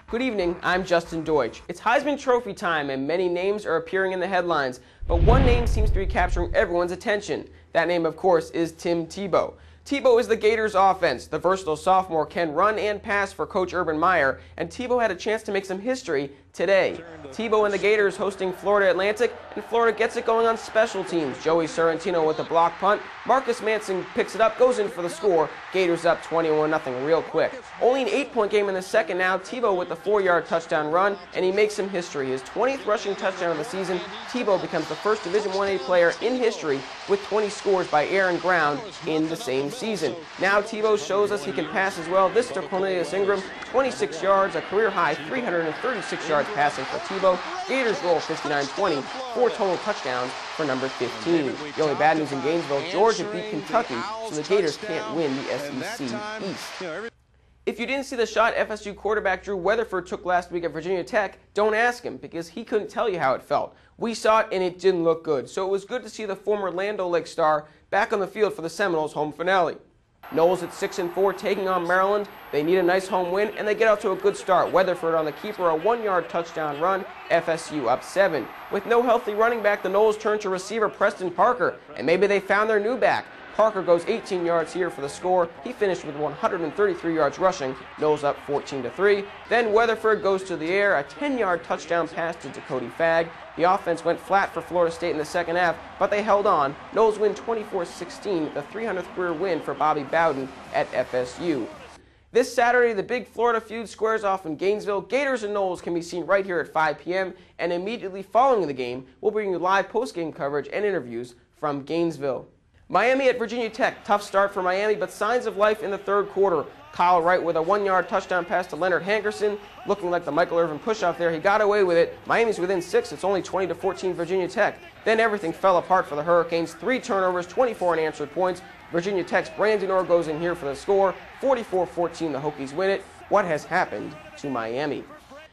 Good evening, I'm Justin Deutsch. It's Heisman Trophy time and many names are appearing in the headlines, but one name seems to be capturing everyone's attention. That name, of course, is Tim Tebow. Tebow is the Gators' offense. The versatile sophomore can run and pass for Coach Urban Meyer, and Tebow had a chance to make some history today. Tebow and the Gators hosting Florida Atlantic, and Florida gets it going on special teams. Joey Sorrentino with the block punt. Marcus Manson picks it up, goes in for the score. Gators up 21-0 real quick. Only an 8-point game in the second now. Tebow with the 4-yard touchdown run, and he makes some history. His 20th rushing touchdown of the season. Tebow becomes the first Division I-A player in history with 20 scores by air and ground in the same season. Now Tebow shows us he can pass as well. This to Cornelius Ingram, 26 yards, a career-high 336 yards passing for Tebow. Gators roll 59-20, 4 total touchdowns for number 15. The only bad news in Gainesville, Georgia beat Kentucky, so the Gators can't win the SEC East. If you didn't see the shot FSU quarterback Drew Weatherford took last week at Virginia Tech, don't ask him, because he couldn't tell you how it felt. We saw it and it didn't look good, so it was good to see the former Land O'Lakes star back on the field for the Seminoles' home finale. Noles at 6-4 taking on Maryland. They need a nice home win, and they get out to a good start. Weatherford on the keeper, a 1-yard touchdown run, FSU up 7. With no healthy running back, the Noles turn to receiver Preston Parker, and maybe they found their new back. Parker goes 18 yards here for the score. He finished with 133 yards rushing. Noles up 14-3. Then Weatherford goes to the air, a 10-yard touchdown pass to Dakota Fagg. The offense went flat for Florida State in the second half, but they held on. Noles win 24-16, the 300th career win for Bobby Bowden at FSU. This Saturday, the big Florida feud squares off in Gainesville. Gators and Noles can be seen right here at 5 p.m., and immediately following the game, we'll bring you live post-game coverage and interviews from Gainesville. Miami at Virginia Tech. Tough start for Miami, but signs of life in the third quarter. Kyle Wright with a 1-yard touchdown pass to Leonard Hankerson. Looking like the Michael Irvin push-off there. He got away with it. Miami's within 6. It's only 20-14 Virginia Tech. Then everything fell apart for the Hurricanes. 3 turnovers, 24 unanswered points. Virginia Tech's Brandon Orr goes in here for the score. 44-14, the Hokies win it. What has happened to Miami?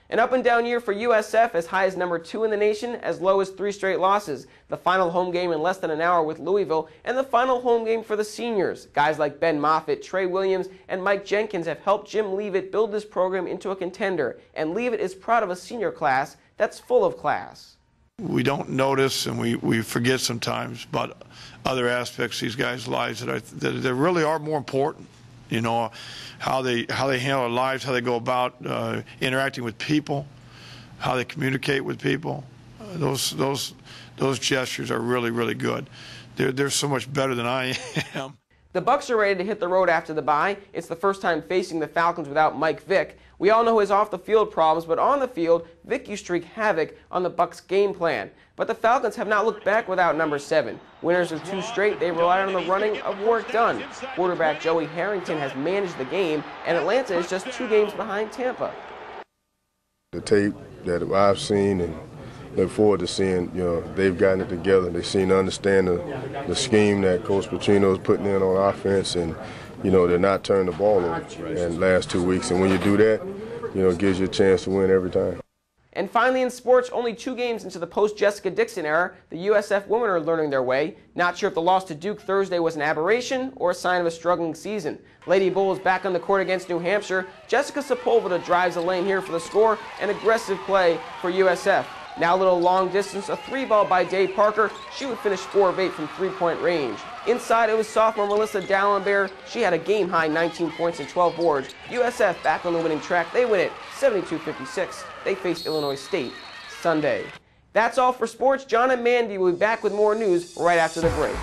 An up-and-down year for USF, as high as number 2 in the nation, as low as 3 straight losses. The final home game in less than an hour with Louisville, and the final home game for the seniors. Guys like Ben Moffitt, Trey Williams, and Mike Jenkins have helped Jim Leavitt build this program into a contender, and Leavitt is proud of a senior class that's full of class. We don't notice and we forget sometimes about other aspects of these guys' lives that really are more important. You know, how they handle their lives, how they go about interacting with people, how they communicate with people. Those gestures are really, really good. They're so much better than I am. The Bucs are ready to hit the road after the bye. It's the first time facing the Falcons without Mike Vick. We all know his off-the-field problems, but on the field, Vick used to wreak havoc on the Bucs' game plan. But the Falcons have not looked back without number 7. Winners of 2 straight, they rely on the running of work done. Quarterback Joey Harrington has managed the game, and Atlanta is just 2 games behind Tampa. The tape that I've seen and look forward to seeing, they've gotten it together. They seem to understand the scheme that Coach Petrino is putting in on offense, and they're not turning the ball over in the last 2 weeks. And when you do that, it gives you a chance to win every time. And finally in sports, only 2 games into the post-Jessica Dixon era, the USF women are learning their way. Not sure if the loss to Duke Thursday was an aberration or a sign of a struggling season. Lady Bull is back on the court against New Hampshire. Jessica Sepulveda drives the lane here for the score, and aggressive play for USF. Now a little long distance, a 3-ball by Dave Parker. She would finish 4 of 8 from 3-point range. Inside, it was sophomore Melissa Dallenberg. She had a game-high 19 points and 12 boards. USF back on the winning track. They win it 72-56. They face Illinois State Sunday. That's all for sports. John and Mandy will be back with more news right after the break.